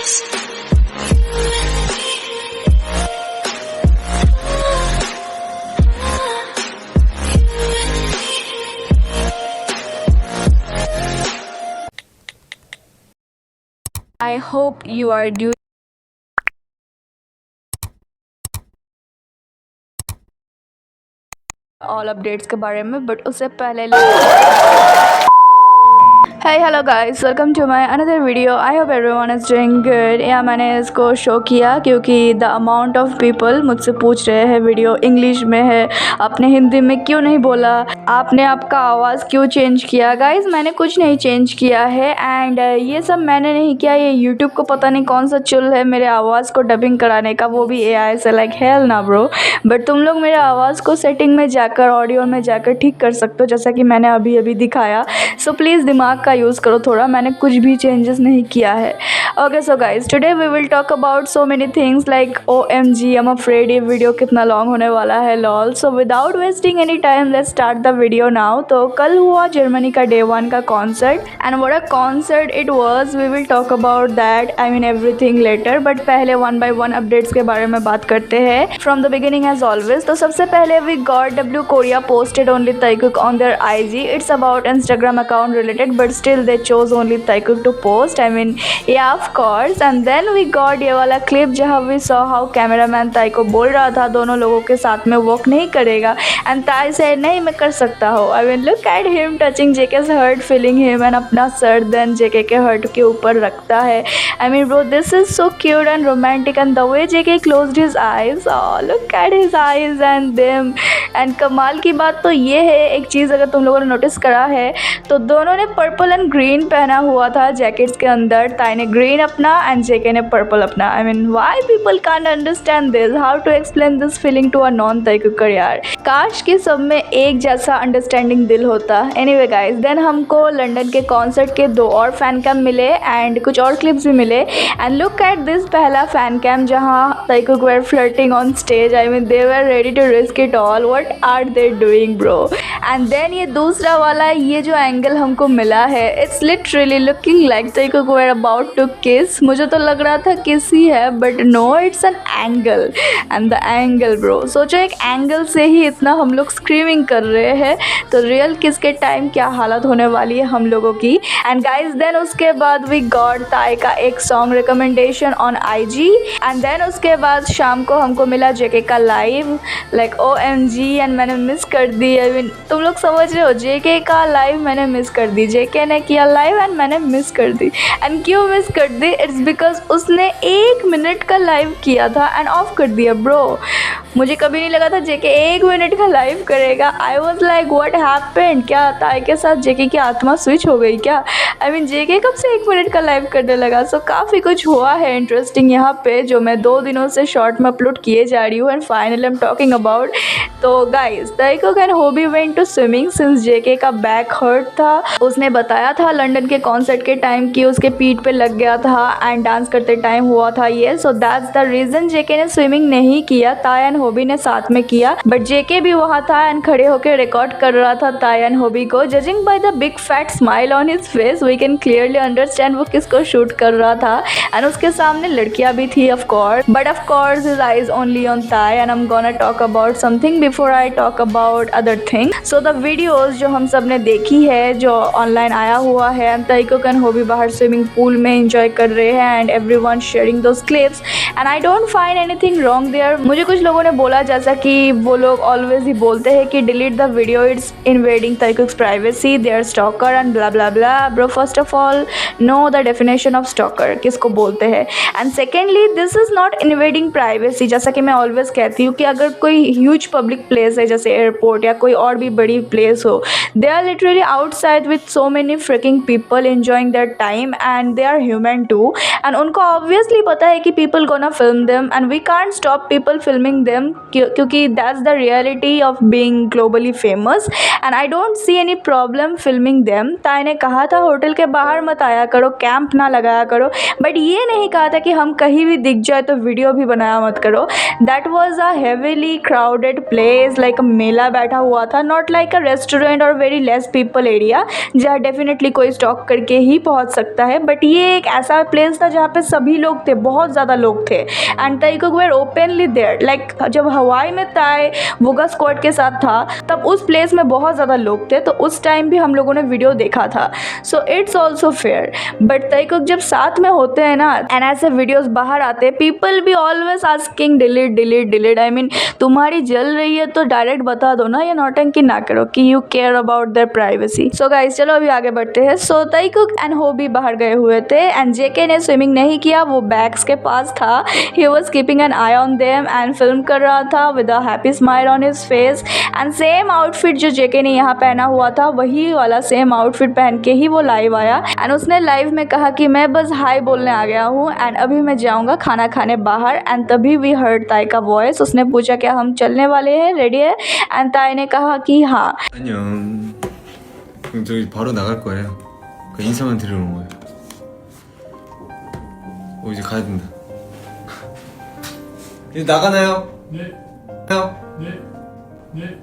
I hope you are doing all updates के बारे में, बट उससे पहले Hey hello guys, welcome to my another video. I hope everyone is doing good. मैंने इसको show किया क्योंकि the amount of people मुझसे पूछ रहे हैं वीडियो इंग्लिश में है, आपने हिंदी में क्यों नहीं बोला, आपने आपका आवाज़ क्यों चेंज किया। गाइस मैंने कुछ नहीं चेंज किया है एंड ये सब मैंने नहीं किया, ये यूट्यूब को पता नहीं कौन सा चुल है मेरे आवाज़ को डबिंग कराने का, वो भी AI से। लाइक हेल ना ब्रो। बट तुम लोग मेरे आवाज़ को सेटिंग में जाकर ऑडियो में जाकर ठीक कर सकते हो, जैसा कि मैंने अभी अभी दिखाया। सो प्लीज़ दिमाग का यूज़ करो थोड़ा, मैंने कुछ भी चेंजेस नहीं किया है। Okay so guys today we will talk about so many things like OMG I am afraid ये वीडियो कितना लॉन्ग होने वाला है lol. So without wasting any time let's start the video now. तो कल हुआ जर्मनी का Day 1 का concert and what a concert it was. We will talk about that, I mean everything later, but पहले 1 by 1 updates के बारे में बात करते हैं from the beginning as always. तो सबसे पहले we got W Korea posted only Taekook on their IG. It's about Instagram account related, but still they chose only Taekook to post. I mean, yeah, of course. And then we got ये वाला clip जहाँ we saw how cameraman ताई को बोल रहा था दोनों लोगों के साथ में वर्क नहीं करेगा, and ताई said नहीं मैं कर सकता हूँ। I mean, look at him touching JK's hurt, feeling him, and अपना सर then JK के hurt के ऊपर रखता है। I mean, bro, this is so cute and romantic, and the way JK closed his eyes, oh, look at his eyes and them. And कमाल की बात तो ये है, एक चीज़ अगर तुम लोगों ने नोटिस करा है तो दोनों ने पर्पल एंड ग्रीन पहना हुआ था जैकेट्स के अंदर। ताई ने ग्रीन अपना एंड जेके ने पर्पल अपना। I mean why people can't understand this, how to explain this feeling to a non Taekooker यार। काश कि सब में एक जैसा अंडरस्टैंडिंग दिल होता। एनीवे गाइस देन हमको लंदन के कॉन्सर्ट के 2 और फैन कैम मिले एंड कुछ और क्लिप्स भी मिले। एंड लुक एट दिस पहला फैन कैम जहाँ Taekook were flirting on stage. I mean they were ready to risk it all, what are they doing bro. And then ये दूसरा वाला ये जो एंगल हमको मिला है, it's literally looking like Taekook were about to kiss. मुझे तो लग रहा था किस ही है, but no it's an angle. And the angle bro, सोचो एक एंगल से ही इतना हम लोग स्क्रीमिंग कर रहे हैं, तो रियल किस के टाइम क्या हालत होने वाली है हम लोगों की। एंड गाइज देन उसके बाद वी गॉट ताई का एक song recommendation on IG। And then उसके बाद शाम को हमको मिला JK का लाइव, लाइक OMG, एंड मैंने मिस कर दी। आई मीन तुम लोग समझ रहे हो, JK का लाइव मैंने मिस कर दी। JK ने किया लाइव एंड मैंने मिस कर दी। एंड क्यों मिस कर दी? इट्स बिकॉज उसने 1 मिनट का लाइव किया था एंड ऑफ कर दिया ब्रो। मुझे कभी नहीं लगा था JK 1 मिनट का लाइव करेगा। I was like what happened, क्या ताई के साथ JK की आत्मा स्विच हो गई क्या? आई मीन JK कब से 1 मिनट का लाइव करने लगा? सो काफ़ी कुछ हुआ है इंटरेस्टिंग यहाँ पे, जो मैं 2 दिनों से शॉर्ट में अपलोड किए जा रही हूँ। And finally I am talking about, तो guys Taekook and Hobi went to swimming since JK का बैक हर्ट था। उसने बताया था लंदन के कॉन्सर्ट के टाइम कि उसके पीठ पे लग गया था एंड डांस करते टाइम हुआ था ये। So that's the reason JK ने स्विमिंग नहीं किया, ताई एंड होबी ने साथ में किया। बट JK भी वहाँ था एंड खड़े होकर रिकॉर्ड कर रहा था ताई एंड होबी को। Judging by the big fat smile on his face we can clearly understand वो किसको शूट कर रहा था। एंड उसके सामने लड़कियाँ भी थी of course, but of course his eyes only on Tae. And I am gonna talk about something before I talk about other thing. So the videos जो हम सब ने देखी है, जो ऑनलाइन आया हुआ है, ताइकुक एंड होबी बाहर स्विमिंग पूल में एंजॉय कर रहे हैं and everyone sharing those clips and I don't find anything wrong there. मुझे कुछ लोगों ने बोला, जैसा कि वो लोग ऑलवेज ही बोलते हैं कि delete the video, it's invading Taekook's privacy, they are stalker and blah blah blah. Bro first of all know the definition of stalker किसको बोलते हैं, and secondly this is not invading privacy. जैसा कि मैं always कहती हूँ कि अगर कोई ह्यूज पब्लिक प्लेस है जैसे एयरपोर्ट या कोई और भी बड़ी प्लेस हो, they are literally outside with so many freaking people enjoying their time and they are human too. And उनको ऑब्वियसली पता है कि people gonna film them and we can't stop people filming them, क्योंकि that's the reality of being globally famous and I don't see any problem filming them. Tae ने कहा था hotel के बाहर मत आया करो, कैंप ना लगाया करो, बट ये नहीं कहा था कि हम कहीं भी दिख जाए तो वीडियो भी बनाया मत करो। That was a heavily crowded place, like मेला बैठा हुआ था, नॉट लाइक अ रेस्टोरेंट और वेरी लेस पीपल एरिया जहाँ डेफिनेटली डेफिनेटली कोई स्टॉक करके ही पहुंच सकता है, बट ये एक ऐसा प्लेस था जहाँ पे सभी लोग थे, बहुत ज़्यादा लोग थे and Taekook were openly there. Like जब हवाई में ताई वोगा स्क्वाड के साथ था तब उस प्लेस में बहुत ज़्यादा लोग थे, तो उस टाइम भी हम लोगों ने वीडियो देखा था। So it's also fair, but Taekook जब साथ में होते हैं ना एंड ऐसे वीडियोस बाहर आते हैं, पीपल भी always asking delete delete delete. I mean तुम्हारी जल रही है तो डायरेक्ट बता दो ना, ये नौटंकी ना करो कि you care about their privacy. So guys चलो अभी आगे बढ़ते हैं। सो ताइकुक एंड होबी बाहर गए हुए थे एंड जेके ने स्विमिंग नहीं किया, वो बैग्स के पास था। He was keeping an I on them and film कर रहा था with a happy smile on his face and same outfit जो जेके ने यहाँ पहना हुआ था वही वाला सेम आउटफिट पहन के ही वो लाइव आया एंड उसने लाइव में कहा कि मैं बस हाई बोलने आ गया हूँ एंड अभी मैं जाऊँगा खाना खाने बाहर। एंड तभी वी हर्ड ताई का वॉइस। उसने पूछा क्या हम चलने वाले हैं, रेडी है? एंड ताई ने कहा कि हाँ। 안녕. 그럼 저기 바로 나갈 거예요. 그 인사만 드리러 온 거예요. 이제 가야 된다. 이제 나가나요? 네, 형? 네, 네.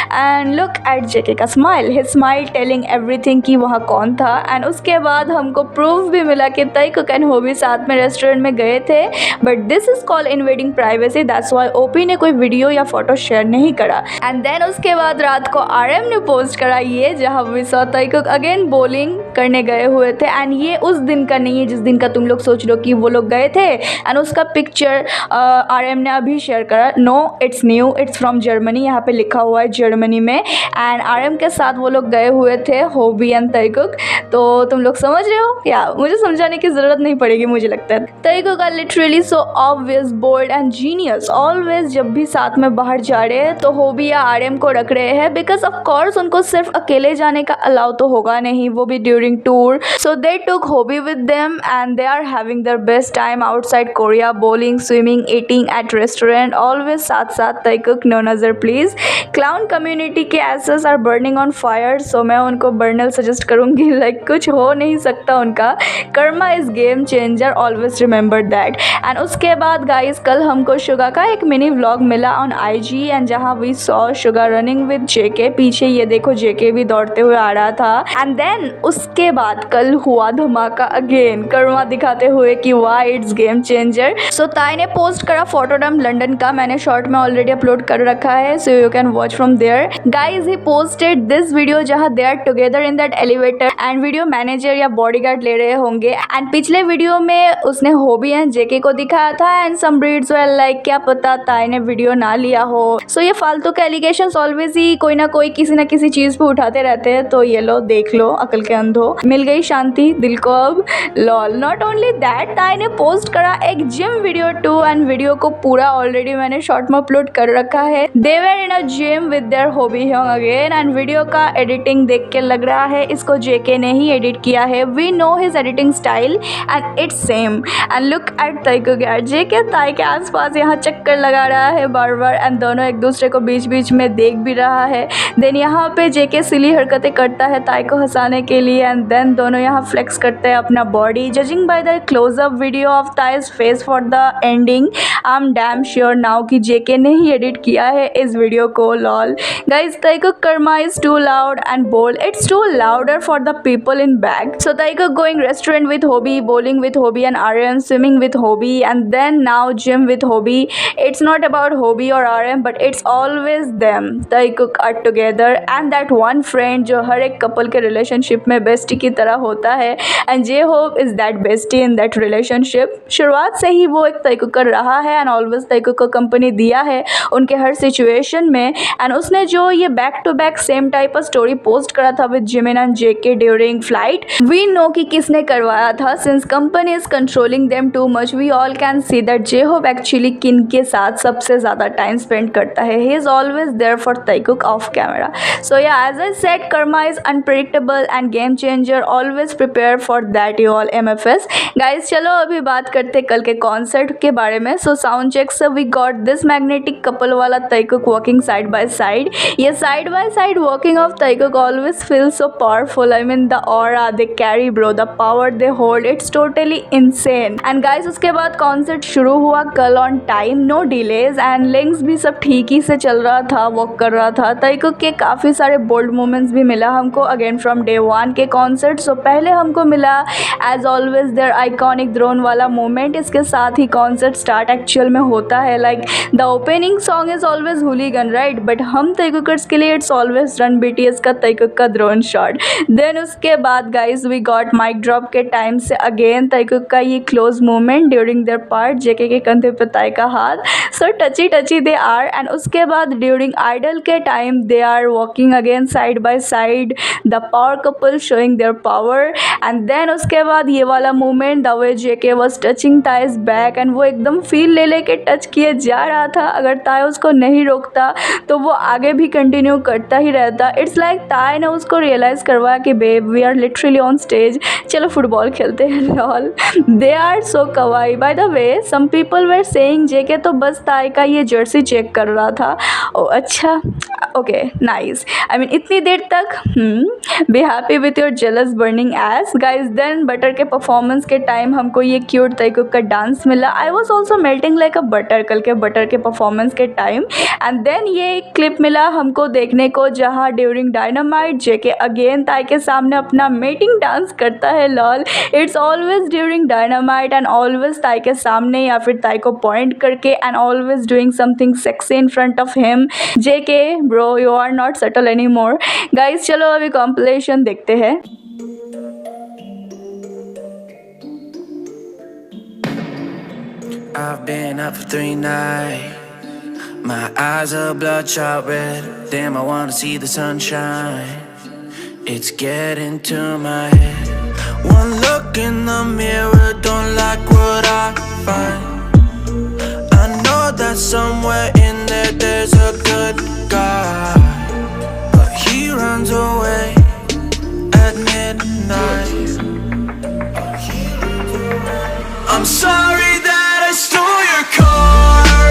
एंड लुक एट जेके का smile, his smile telling everything कि वहाँ कौन था। एंड उसके बाद हमको प्रूफ भी मिला कि ताइकुक एंड होबी साथ में रेस्टोरेंट में गए थे, but this is called invading privacy, that's why OP ने कोई वीडियो या फोटो शेयर नहीं करा। एंड देन उसके बाद रात को आरएम ने पोस्ट करा ये, जहाँ वी सॉ ताइकुक अगेन बॉलिंग करने गए हुए थे एंड ये उस दिन का नहीं है जिस दिन का तुम लोग सोच लो कि वो लोग गए थे। एंड उसका पिक्चर आरएम ने अभी शेयर करा। No it's new, it's from Germany, यहाँ पे लिखा हुआ है जर्मनी में। एंड आरएम के साथ वो लोग गए हुए थे, होबी एंड ताइकुक। तो तुम लोग समझ रहे हो या मुझे समझाने की ज़रूरत नहीं पड़ेगी मुझे लगता है। Taekook are literally so obvious, bold and genius. Always जब भी साथ में बाहर जा रहे हैं तो होबी या आरएम को रख रहे हैं, बिकॉज ऑफ कोर्स उनको सिर्फ अकेले जाने का अलाउ तो होगा नहीं, वो भी during tour. So they took Hobi with them and they are having their best time outside Korea, bowling, swimming, eating at restaurant, always साथ साथ। ताइकुक नो नज़र प्लीज़। क्लाउन कम्युनिटी के asses are burning on fire, so मैं उनको burner suggest करूँगी। Like कुछ हो नहीं सकता उनका। Karma is game changer, always remember that. And उसके बाद गाइस कल हमको शुगा का एक मिनी व्लॉग मिला ऑन IG एंड जहाँ we saw Suga running with JK. पीछे ये देखो जेके भी दौड़ते हुए आ रहा था। एंड देन उसके बाद कल हुआ धमाका अगेन, कर्मा दिखाते हुए कि वाई इट्स गेम चेंजर। सो ताई ने पोस्ट करा फोटोडम लंदन का, मैंने शॉर्ट में ऑलरेडी अपलोड कर रखा है, so you can watch from there. Guys he posted this video जहाँ they are together in that elevator and video manager या बॉडीगार्ड ले रहे होंगे। एंड पिछले वीडियो में उसने होबी एंड जेके को दिखाया था and some breeds were like क्या पता ताई ने वीडियो ना लिया हो। सो ये फालतू के एलिगेशंस ऑलवेज ही कोई ना कोई किसी ना किसी चीज़ पे उठाते रहते हैं, तो ये लो देख लो अकल के अंधो, मिल गई शांति दिल को अब। लॉल। नॉट ओनली दैट, ताई ने पोस्ट करा एक gym video too and video को पूरा ऑलरेडी मैंने शॉर्ट में अपलोड कर रखा है। They were in a gym with their Hobi hyung again and video का एडिटिंग देख के लग रहा है इसको जेके ने ही एडिट किया है। We know his editing style and it's same. And look at Taekook यार, जेके ताई के आसपास यहाँ चक्कर लगा रहा है बार बार एंड दोनों एक दूसरे को बीच बीच में देख भी रहा है। देन यहाँ पे जेके सिली हरकतें करता है ताई को हंसाने के लिए एंड देन दोनों यहाँ फ्लेक्स करते हैं अपना body. Judging by the closeup video of Tae's face for the ending, I am damn sure now कि जेके ने ही एडिट किया है इस वीडियो को। Lol guys, Taekook karma is too loud and bold, it's too louder for the people in back. So Taekook going restaurant with Hobie, bowling with Hobie and RM, swimming with Hobie and then now gym with Hobie. It's not about Hobie or RM but it's always them. Taekook are together and that one friend जो हर एक couple के relationship में bestie की तरह होता है and J-Hope is that bestie in that relationship. शुरुआत से ही वो एक ताइकुकर रहा है and always ताइकुक को company दिया है उनके हर situation में। and उसने जो ये back to back same type of story post करा था with Jimin and JK during flight, we know कि किसने करवाया था। Since company is controlling them too much, we all can see that J-Hope actually किन के साथ सबसे ज़्यादा time spend करता है। He is always there for Taekook off camera. So yeah, as I said, Karma is unpredictable and game changer. Always prepare for that you all MFS. Guys, चलो अभी बात करते कल के कॉन्सर्ट के बारे में। So sound check, so we got this magnetic couple वाला Taekook walking side by side ये side by side walking of Taekook always feels so powerful. I mean the aura they carry bro, the power they hold, it's totally insane. And guys उसके बाद concert शुरू हुआ कल on time, no delays and links भी सब ठीक ही से चल रहा था, वॉक कर रहा था। ताइकुक के काफ़ी सारे बोल्ड मोमेंट्स भी मिला हमको अगेन फ्रॉम डे वन के कॉन्सर्ट। सो पहले हमको मिला as always their iconic drone वाला मोमेंट, इसके साथ ही कॉन्सर्ट स्टार्ट एक्चुअल में होता है। Like the opening song is always Hooligan right, but हम ताइकुकर्स के लिए इट्स ऑलवेज रन बीटीएस का ताइकुक का ड्रोन शॉट। देन उसके बाद guys we got mic drop के टाइम से अगेन ताइकुक का ये close moment during their part, JK के कंधे पे ताई का हाथ, सो टची दे आर। एंड उसके बाद ड्यूरिंग आइडल के time they are walking again side by side, the power couple showing their power. And then उसके बाद ये वाला moment the way JK was touching Tae's back, and वो एकदम फील ले लेके टच किए जा रहा था। अगर ताई उसको नहीं रोकता तो वो आगे भी कंटिन्यू करता ही रहता। इट्स लाइक ताई ने उसको रियलाइज़ करवाया कि babe we are literally on stage, चलो फुटबॉल खेलते हैं lol. They are so kawaii. By the way some people were saying JK तो बस ताई का ये जर्सी चेक कर रहा था। ओ अच्छा ओके नाइस, आई मीन इतनी देर तक be happy with your jealous burning ass guys. Then butter के परफॉर्मेंस के टाइम हमको ये क्यूट ताइकुक का डांस मिला। I was also melting like a butter कल के बटर के परफॉर्मेंस के टाइम। एंड देन ये एक क्लिप मिला हमको देखने को जहाँ ड्यूरिंग डायनामाइट जेके अगेन ताई के सामने अपना मेटिंग डांस करता है lol. It's always during Dynamite and always Tae के सामने या फिर ताई को पॉइंट करके and always doing something sexy in front of him. JK bro you are not subtle any more. Guys चलो अभी कॉम्पिलेशन देखते हैं। I've been up for 3 nights. My eyes are bloodshot red. Damn, I wanna see the sunshine. It's getting to my head. One look in the mirror, don't like what I find. I know that somewhere in there there's a good guy, but he runs away at midnight. I'm sorry that I stole your car.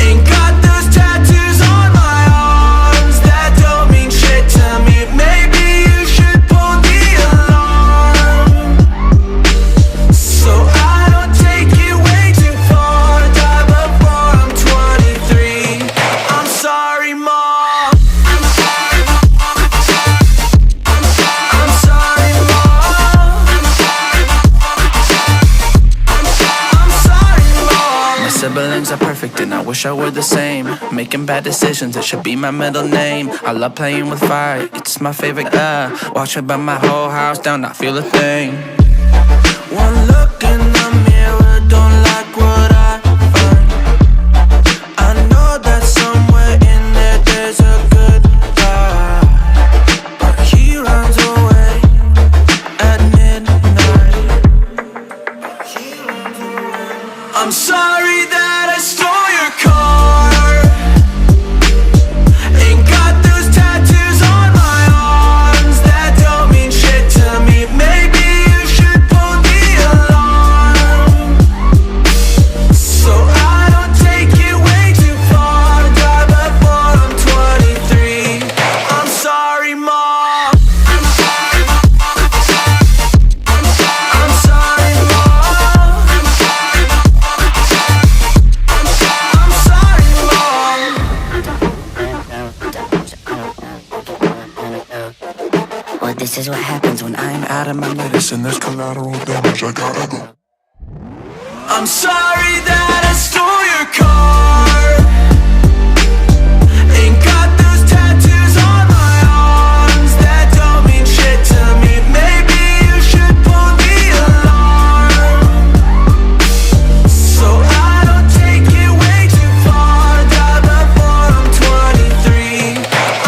Ain't got those tattoos on my arms that don't mean shit to me. Maybe you should pull the alarm, so I don't take it way too far. Die before I'm 23. I'm sorry, Mom. I'm sorry, Mom. I'm sorry, Mom. I'm sorry, Mom. My siblings are perfect and I wish I were the same. Making bad decisions, it should be my middle name. I love playing with fire, it's my favorite. Watch it burn my whole house down, not feel a thing. One look in the mirror, don't like what I find. I know that somewhere in there there's a good guy, but he runs away at midnight. I'm sorry that I stole your car. Ain't got those tattoos on my arms that don't mean shit to me. Maybe you should pull the alarm, so I don't take it way too far. Die before I'm 23. I'm sorry, Mom. I'm sorry, Mom. I'm sorry, Mom. I'm sorry, Mom. Well, this is what happens when I'm out of my medicine. There's collateral damage, I gotta go. I'm sorry that I stole your car. Ain't got those tattoos on my arms that don't mean shit to me. Maybe you should pull the alarm, so I don't take it way too far. Die before I'm 23.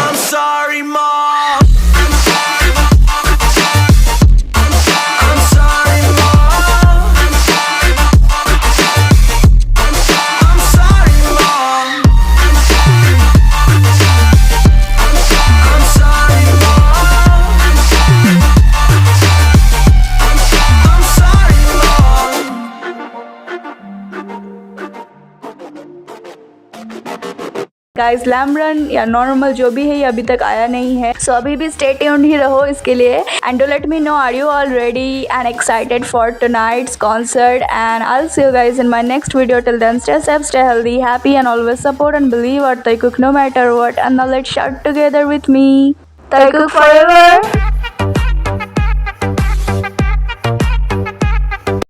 I'm sorry, Mom. I'm sorry, Mom. I'm sorry, Mom. I'm sorry, Mom. Slice lemon या normal जो भी है ये अभी तक आया नहीं है. सो अभी भी स्टे ट्यून्ड ही रहो इसके लिए. And do let me know, are you all ready and excited for tonight's concert? And I will see you guys in my next video. Till then, stay safe, stay healthy, happy, and always support and believe what they cook no matter what. And now let's shout together with me. Thai cook forever.